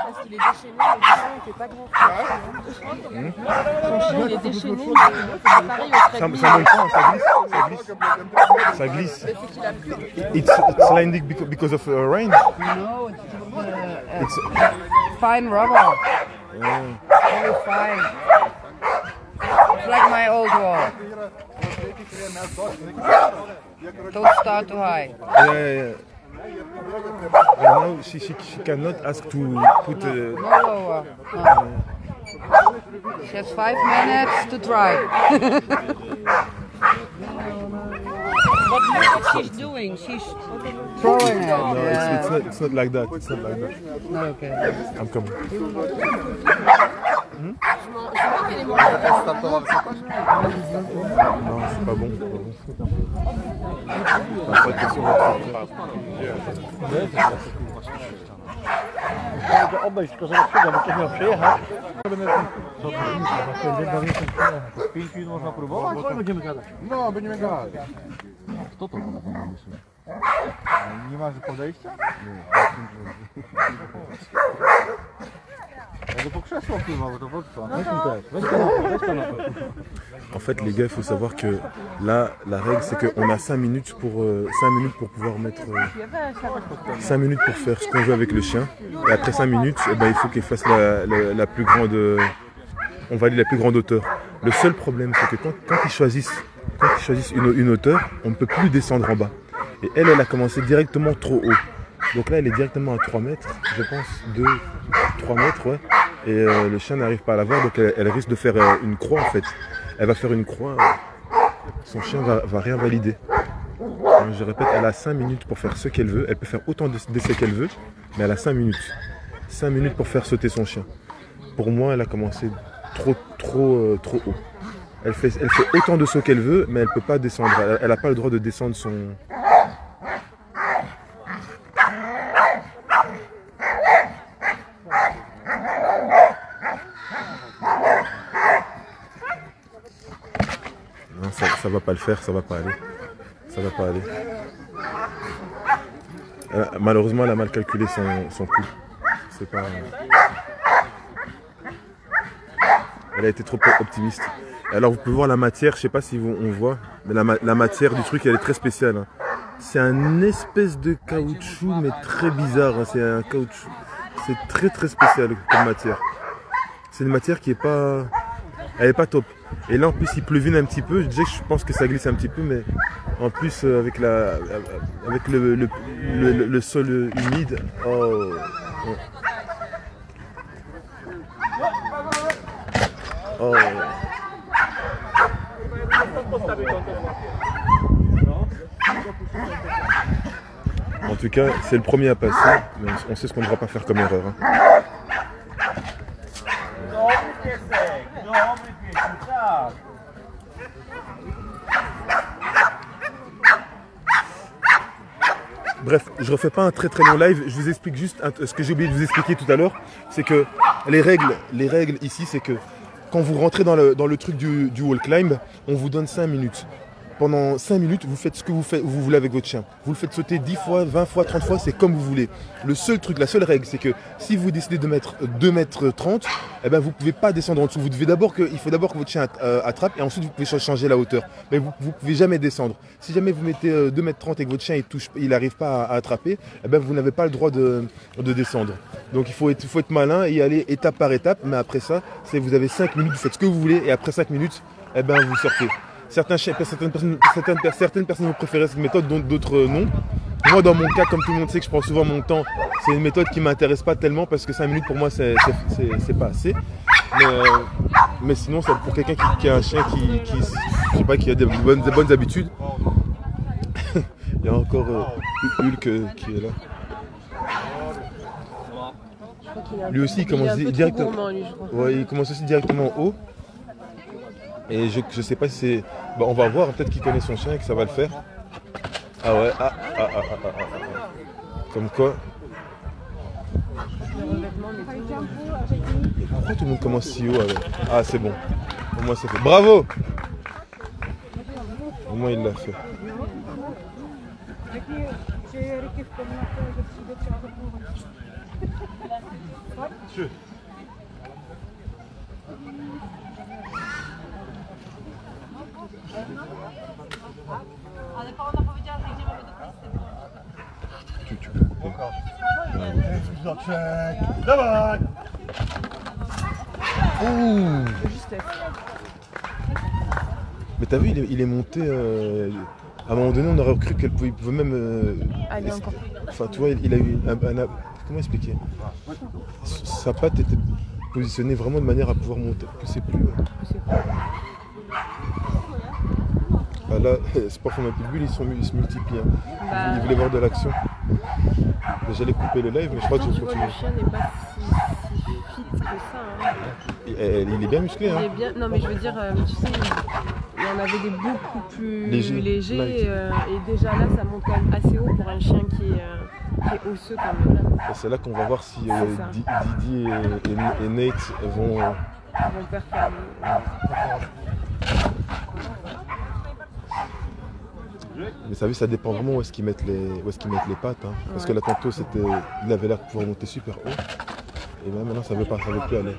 parce qu'il est déchaîné, le chien il fait pas grand chose. Son chien il est déchaîné, mais c'est pareil au Ça traitement. monte pas, ça glisse. C'est qu'il a plu. It's landing because of rain. No, it's fine rubber. Very fine. It's like my old wall. Don't start too high. Yeah. And now she cannot ask to put. No lower. No. She has 5 minutes to try. But look what she's doing. She's Throwing it. No, Yeah. it's not like that. It's not like that. No, okay. I'm coming. je vois qu'elle est morte. Non, c'est pas bon. Obejść, tylko zaraz przyjdę, bo ktoś miał przyjechać. Z 5 minut można próbować? Co będziemy gadać? No, będziemy gadać. Kto to pomyśli? Nie masz podejścia? Ja to po krzesło pływa, bo to po co? En fait, les gars, il faut savoir que là, la règle, c'est qu'on a 5 minutes pour pouvoir mettre 5 minutes pour faire ce qu'on veut avec le chien. Et après 5 minutes, eh ben, il faut qu'il fasse la plus grande, on valide la plus grande hauteur. Le seul problème, c'est que quand ils choisissent une hauteur, on ne peut plus descendre en bas. Et elle a commencé directement trop haut. Donc là, elle est directement à 3 mètres, je pense, 3 mètres, ouais. Et le chien n'arrive pas à la voir, donc elle risque de faire une croix en fait. Elle va faire une croix, son chien va rien valider. Donc, je répète, elle a 5 minutes pour faire ce qu'elle veut. Elle peut faire autant d'essais qu'elle veut, mais elle a 5 minutes. 5 minutes pour faire sauter son chien. Pour moi, elle a commencé trop haut. Elle fait autant de sauts qu'elle veut, mais elle ne peut pas descendre. Elle n'a pas le droit de descendre son... Non, ça va pas le faire, ça va pas aller. Ça va pas aller. Malheureusement, elle a mal calculé son coup. C'est pas... Elle a été trop optimiste. Alors vous pouvez voir la matière, je sais pas si on voit, mais la matière du truc elle est très spéciale. Hein. C'est un espèce de caoutchouc mais très bizarre. Hein. C'est un caoutchouc, c'est très spécial comme matière. C'est une matière qui est pas, elle est pas top. Et là en plus il pleuvine un petit peu. Je disais que je pense que ça glisse un petit peu, mais en plus avec le sol humide. Oh. Oh. En tout cas, c'est le premier à passer, mais on sait ce qu'on ne devra pas faire comme erreur. Hein. Bref, je refais pas un très long live, je vous explique juste ce que j'ai oublié de vous expliquer tout à l'heure, c'est que les règles ici, c'est que quand vous rentrez dans le truc du wall climb, on vous donne 5 minutes. Pendant 5 minutes, vous faites ce que vous voulez avec votre chien. Vous le faites sauter 10 fois, 20 fois, 30 fois, c'est comme vous voulez. Le seul truc, la seule règle, c'est que si vous décidez de mettre 2 mètres 30, eh ben vous ne pouvez pas descendre en dessous. Il faut d'abord que votre chien attrape et ensuite vous pouvez changer la hauteur. Mais vous ne pouvez jamais descendre. Si jamais vous mettez 2 mètres 30 et que votre chien il n'arrive pas à attraper, eh ben vous n'avez pas le droit de descendre. Donc il faut être malin et y aller étape par étape. Mais après ça, vous avez 5 minutes, vous faites ce que vous voulez et après 5 minutes, eh ben vous sortez. Certaines personnes vont préférer cette méthode, d'autres non. Moi, dans mon cas, comme tout le monde sait que je prends souvent mon temps, c'est une méthode qui ne m'intéresse pas tellement parce que 5 minutes pour moi, c'est pas assez. Mais sinon, c'est pour quelqu'un qui a un chien je sais pas, qui a des bonnes habitudes. Il y a encore Hulk qui est là. Lui aussi, il commence directement. Ouais, il commence aussi directement haut. Et je sais pas si c'est... Bah, on va voir, peut-être qu'il connaît son chien et que ça va le faire. Ah ouais, Comme quoi... Pourquoi tout le monde commence si haut alors? Ah c'est bon. Au moins c'est fait. Bravo! Au moins il l'a fait. Tu peux couper. Ouh. Juste Mais t'as vu, il est monté. À un moment donné, on aurait cru qu'elle pouvait même. aller encore. Enfin, tu vois, il a eu comment expliquer? Sa patte était positionnée vraiment de manière à pouvoir monter, pousser plus. Ah là, Sport Format Pitbull, ils se multiplient. Hein. Bah, Ils voulaient voir de l'action. J'allais couper le live, mais je crois que je vais tu vois, continuer. le chien n'est pas si fit que ça. Hein. Il est bien musclé. Il Hein. est bien. Non, mais je veux dire, tu sais, il y en avait des beaucoup plus Légers, légers. Et déjà là, ça monte quand même assez haut pour un chien qui est osseux quand même. Et c'est là qu'on va voir si C'est ça. Didi et Nate vont. Ils vont performer. Mais ça, ça dépend vraiment où est-ce qu'ils mettent les pattes. Hein. Parce que là, tantôt, il avait l'air de pouvoir monter super haut. Et là, maintenant, ça veut plus aller.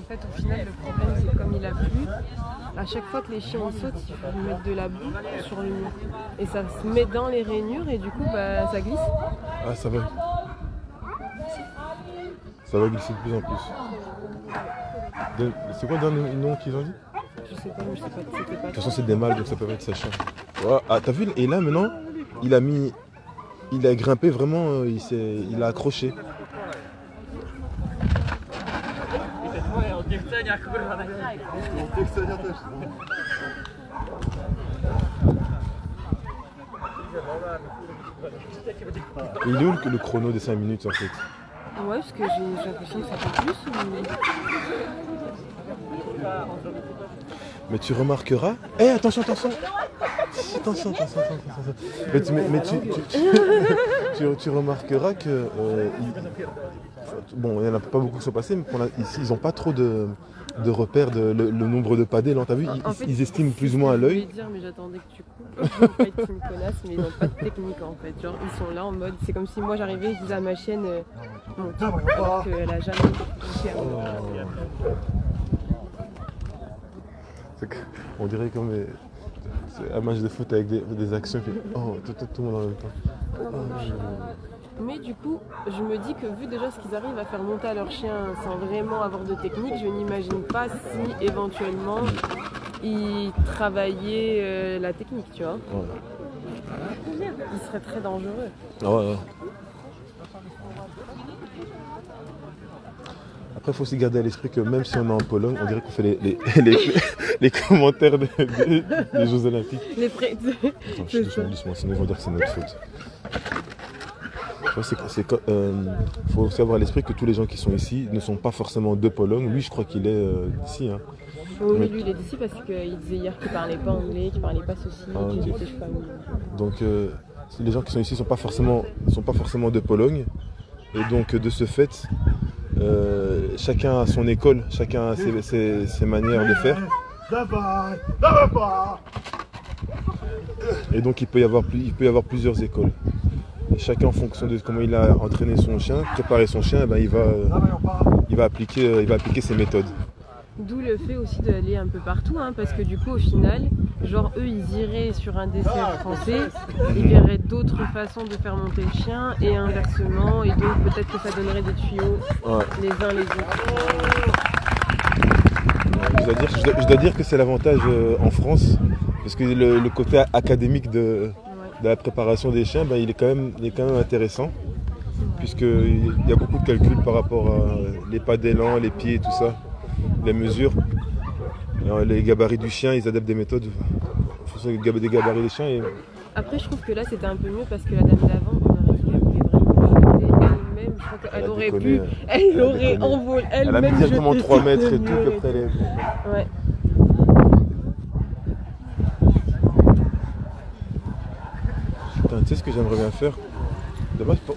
Au final, le problème, c'est que comme il a plu, à chaque fois que les chiens ils sautent, il faut mettre de la boue sur le mur. Et ça se met dans les rainures et du coup, bah, ça glisse. Ah, ça va. Ça va glisser de plus en plus. C'est quoi le dernier nom qu'ils ont dit? Je sais pas, mais je sais pas, c'était pas. De toute façon, c'est des mâles, donc ça peut être sachant. Ouais. Ah, t'as vu? Et là, maintenant, il a grimpé vraiment, il a accroché. Et il est où le chrono des 5 minutes en fait? Ouais, parce que j'ai l'impression que ça fait plus. Mais tu remarqueras. Eh, attention. Attention. Mais tu remarqueras que. Bon, il n'y en a pas beaucoup qui sont passés, mais ici, ils n'ont pas trop de repères, le nombre de padés. T'as vu, ils estiment plus ou moins à l'œil. Je voulais dire, mais j'attendais que tu coupes. Je veux pas être une connasse, mais ils n'ont pas de technique en fait. Genre, ils sont là en mode. C'est comme si moi j'arrivais, je disais à ma chienne, monte. Alors qu'elle a jamais touché à moi. On dirait comme un match de foot avec des actions qui. Oh, tout le monde en même temps. Mais du coup, je me dis que vu déjà ce qu'ils arrivent à faire monter à leur chien sans vraiment avoir de technique, je n'imagine pas si éventuellement ils travaillaient la technique, tu vois. Ouais. Ils seraient très dangereux. Ah ouais. Après, il faut aussi garder à l'esprit que même si on est en Pologne, on dirait qu'on fait les commentaires des Jeux Olympiques. Les prêts. Attends, doucement, sinon ils vont dire que c'est notre faute. Il faut aussi avoir à l'esprit que tous les gens qui sont ici ne sont pas forcément de Pologne. Lui, je crois qu'il est d'ici. Hein. Oui, lui, il est d'ici parce qu'il disait hier qu'il parlait pas anglais, qu'il parlait pas ceci, qu'il était pas. Donc, les gens qui sont ici ne sont pas forcément de Pologne. Et donc, de ce fait, chacun a son école, chacun a ses manières de faire. Et donc, il peut y avoir plusieurs écoles. Et chacun en fonction de comment il a entraîné son chien, préparé son chien, il va appliquer ses méthodes. D'où le fait aussi d'aller un peu partout, hein, parce que du coup au final, genre eux ils iraient sur un dessert français, ils verraient d'autres façons de faire monter le chien et inversement, et donc peut-être que ça donnerait des tuyaux les uns les autres. Je dois dire que c'est l'avantage en France, parce que le côté académique de de la préparation des chiens, ben, il est quand même intéressant. Puisqu'il y a beaucoup de calculs par rapport à les pas d'élan, les pieds et tout ça, les mesures. Alors, les gabarits du chien, ils adaptent des méthodes en fonction des gabarits des chiens. Et... Après, je trouve que là, c'était un peu mieux parce que la dame d'avant, on a vu qu'elle voulait vraiment jeter elle-même. Je crois qu'elle aurait pu, elle aurait envolé elle-même. Elle a mis directement 3 mètres et tout, mur comme ça, elle est... Ouais. Putain, tu sais ce que j'aimerais bien faire? Dommage pour...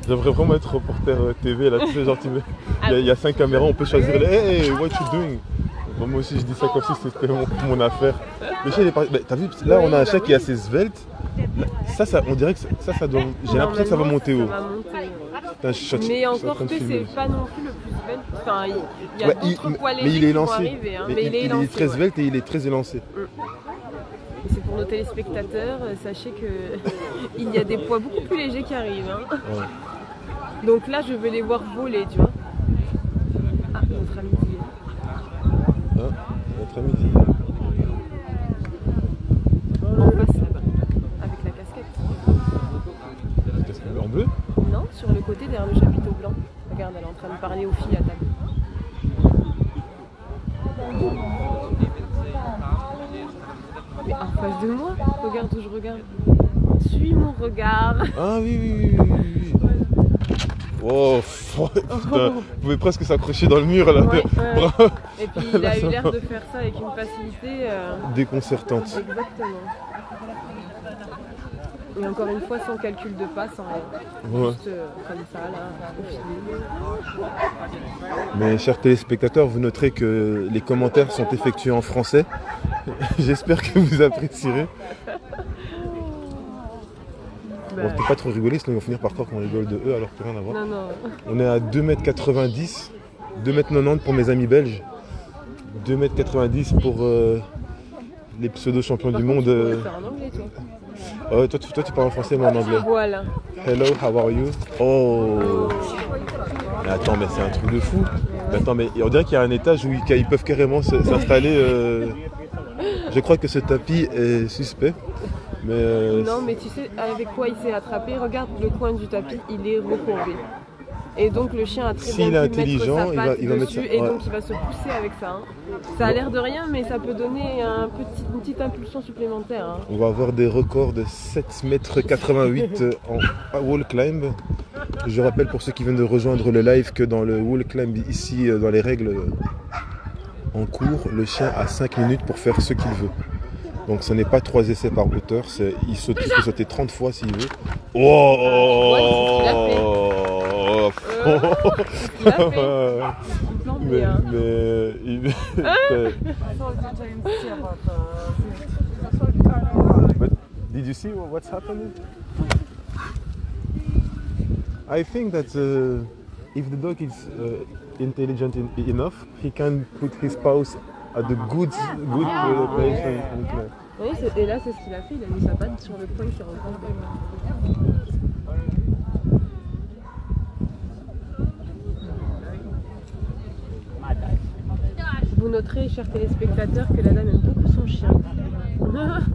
J'aimerais vraiment être reporter TV là, tu sais, genre il y a 5 caméras, on peut choisir les hey, what you doing? Bon, moi aussi je dis ça comme si c'était mon affaire. Le chien il est parti. Bah, t'as vu, là on a un chat qui est assez svelte. Ça on dirait que ça doit. J'ai l'impression que ça va monter haut. Putain, mais encore que c'est pas non plus le plus svelte. Enfin, il y a d'autres poils mais il est légers qui vont élancé. arriver. Hein. Mais il est très svelte et il est très élancé. C'est pour nos téléspectateurs, sachez que il y a des poids beaucoup plus légers qui arrivent. Hein. Ouais. Donc là, je vais les voir voler, tu vois. Ah, notre ami Didier. Ah, notre ami Didier. En face là-bas, avec la casquette. La casquette en bleu? Non, sur le côté derrière le chapiteau blanc. Regarde, elle est en train de parler aux filles à table. Mais en face de moi, regarde où je regarde. Suis mon regard. Ah oui. Oh, putain, vous pouvez presque s'accrocher dans le mur là. Ouais. Et puis il a eu l'air de faire ça avec une facilité déconcertante. Exactement. Et encore une fois, sans calcul de pas, sans rien. Ouais. Juste comme ça, là, au feeling. Mais chers téléspectateurs, vous noterez que les commentaires sont effectués en français. J'espère que vous apprécierez. Bon, on peut pas trop rigoler, sinon ils vont finir par croire qu'on rigole de eux alors que rien à voir. Non. On est à 2,90 m, 2,90 m pour mes amis belges, 2,90 m pour les pseudo-champions du monde. Tu pourrais faire en anglais, toi. Ouais, toi tu parles en français, moi en anglais. Voilà. Hello, how are you? Oh! Mais attends, mais c'est un truc de fou. Mais attends, mais on dirait qu'il y a un étage où ils peuvent carrément s'installer. Je crois que ce tapis est suspect. Mais non, mais tu sais avec quoi il s'est attrapé? Regarde le coin du tapis, il est recourbé. Et donc le chien a très bien pu intelligent, mettre sa patte il va dessus mettre ça, et ouais. donc il va se pousser avec ça. Hein. Ça a l'air de rien, mais ça peut donner une petite impulsion supplémentaire. Hein. On va avoir des records de 7,88 m en wall climb. Je rappelle pour ceux qui viennent de rejoindre le live que dans le wall climb ici, dans les règles en cours, le chien a 5 minutes pour faire ce qu'il veut. Donc ce n'est pas 3 essais par hauteur, il peut sauter 30 fois s'il veut. But did you see what's happening? I think that if the dog is intelligent enough, he can put his paws at the good place. Oui, et là c'est ce qu'il a fait, il a mis sa patte sur le point qui rencontre. Vous noterez, chers téléspectateurs, que la dame aime beaucoup son chien.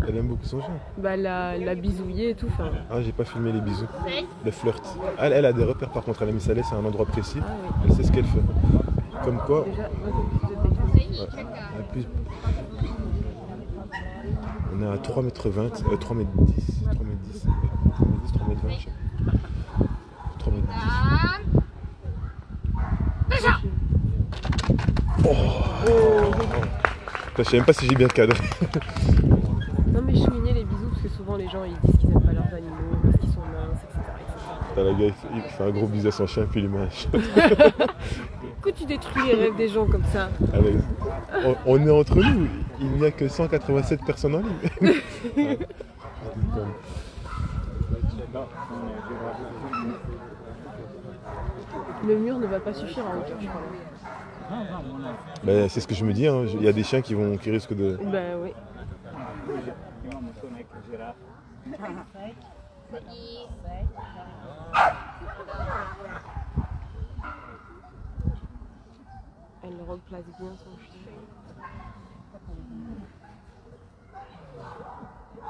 Elle aime beaucoup son chien. Bah, la bisouillé et tout. Fin... Ah, j'ai pas filmé les bisous. Le flirt. Elle a des repères par contre, elle a mis sa laisse à un endroit précis. Ah, oui. Elle sait ce qu'elle fait. Comme quoi. Déjà, ouais. On est à 3,20 m, 3,10 m, 3,10 m, 3,20 m, je sais pas. 3,10 m. Je sais même pas si j'ai bien cadré. Non mais je soulignais les bisous parce que souvent les gens ils disent qu'ils n'aiment pas leurs animaux, parce qu'ils sont minces, etc. T'as la gars, il fait un gros bisou à son chien puis il lui met un chat. Pourquoi tu détruis les rêves des gens comme ça? Allez, on est entre nous, il n'y a que 187 personnes en ligne. Le mur ne va pas suffire en hauteur, je crois. Ben, c'est ce que je me dis, hein. Il y a des chiens qui risquent de... Ben oui. Elle replace bien son chien.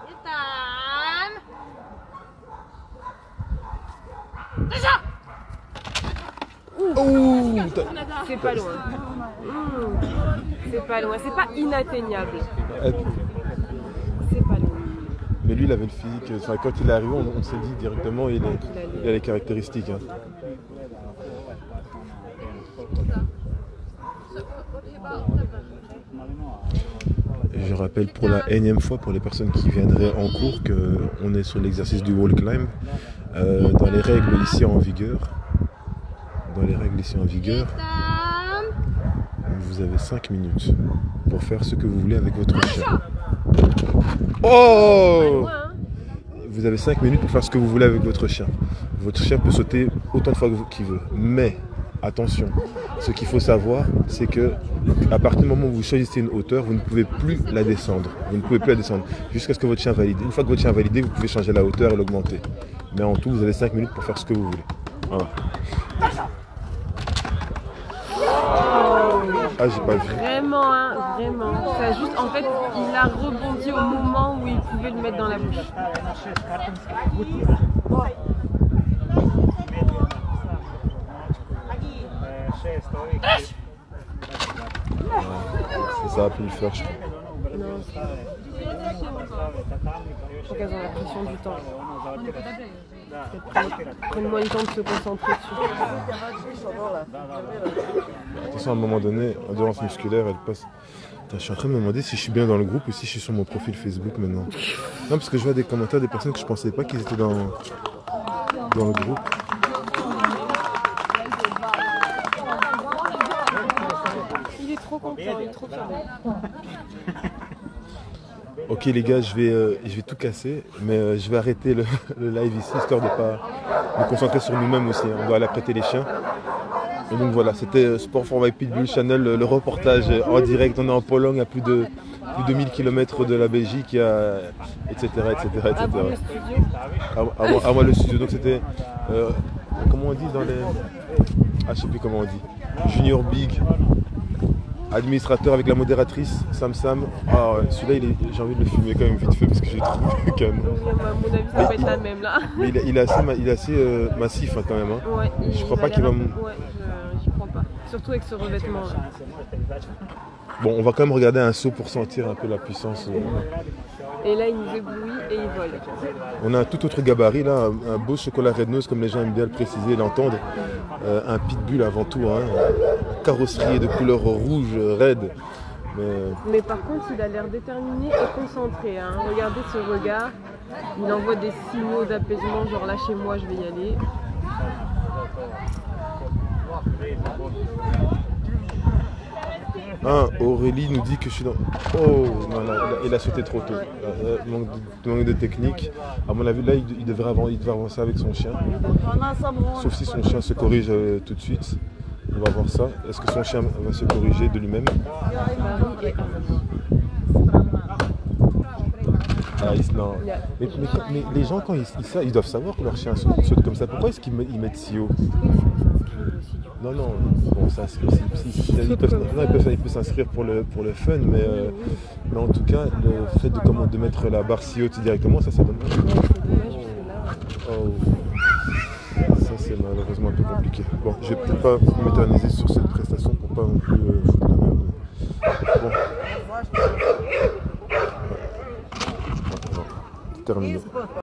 Ethan! Ouh, C'est pas loin. C'est pas loin, c'est pas inatteignable. C'est pas loin. Mais lui, il avait une physique. Enfin, quand il est arrivé, on s'est dit directement, il a les caractéristiques. Hein. Et je rappelle pour la énième fois, pour les personnes qui viendraient en cours, qu'on est sur l'exercice du wall climb. Dans les règles ici en vigueur, vous avez 5 minutes pour faire ce que vous voulez avec votre chien. Oh! Vous avez 5 minutes pour faire ce que vous voulez avec votre chien. Votre chien peut sauter autant de fois qu'il veut. Mais, attention, ce qu'il faut savoir, c'est que à partir du moment où vous choisissez une hauteur, vous ne pouvez plus la descendre. Vous ne pouvez plus la descendre jusqu'à ce que votre chien valide. Une fois que votre chien a validé, vous pouvez changer la hauteur et l'augmenter. Mais en tout, vous avez 5 minutes pour faire ce que vous voulez. Voilà. Ah, j'ai pas vu. Vraiment, hein, vraiment. Ça juste, en fait, il a rebondi au moment où il pouvait le mettre dans la bouche. Ça a pu le faire, je crois. Non, je crois qu'elles ont la pression du temps. Prennent moins le temps de se concentrer dessus. De toute façon, à un moment donné, endurance musculaire, elle passe. Putain, je suis en train de me demander si je suis bien dans le groupe ou si je suis sur mon profil Facebook maintenant. Non, parce que je vois des commentaires des personnes que je pensais pas qu'ils étaient dans le groupe. Il est trop content, il est trop fier. Ok les gars, je vais tout casser, mais je vais arrêter le live ici, histoire de pas me concentrer sur nous-mêmes aussi. Hein. On doit aller apprêter les chiens. Et donc voilà, c'était Sport for My Pitbull Channel, le reportage en direct. On est en Pologne à plus de 1000 km de la Belgique, etc. À vous le studio. À moi le studio, donc c'était, comment on dit dans les... Ah je sais plus comment on dit. Junior Big, administrateur avec la modératrice, Sam. Ah ouais, celui-là j'ai envie de le filmer quand même vite fait parce que j'ai trouvé quand même. À mon avis ça va être la même là. Mais il est assez massif hein, quand même. Hein. Ouais, je crois pas qu'il va... Ouais, j'y crois pas. Surtout avec ce revêtement là. Bon, on va quand même regarder un saut pour sentir un peu la puissance. Et là il nous éblouit et il vole. On a un tout autre gabarit là, un beau chocolat red nose comme les gens aiment bien le préciser et l'entendre. Un pitbull avant tout, hein, carrosserie de couleur rouge, raide. Mais par contre il a l'air déterminé et concentré. Hein. Regardez ce regard, il envoie des signaux d'apaisement, genre lâchez-moi je vais y aller. Ah, Aurélie nous dit que je suis dans... Oh, non, là, il a sauté trop tôt. Manque de technique. À mon avis, là, il devrait avancer avec son chien. Sauf si son chien se corrige tout de suite. On va voir ça. Est-ce que son chien va se corriger de lui-même? Non. Mais les gens, quand ils doivent savoir que leur chien saute comme ça. Pourquoi est-ce qu'ils mettent si haut? Non, bon, ça, il peut s'inscrire pour le fun, mais en tout cas, le fait de mettre la barre si haute directement, ça c'est dommage. Oh. Ça c'est malheureusement un peu compliqué. Bon, je vais peut-être pas m'éterniser sur cette prestation pour pas non plus foutre la merde. Bon.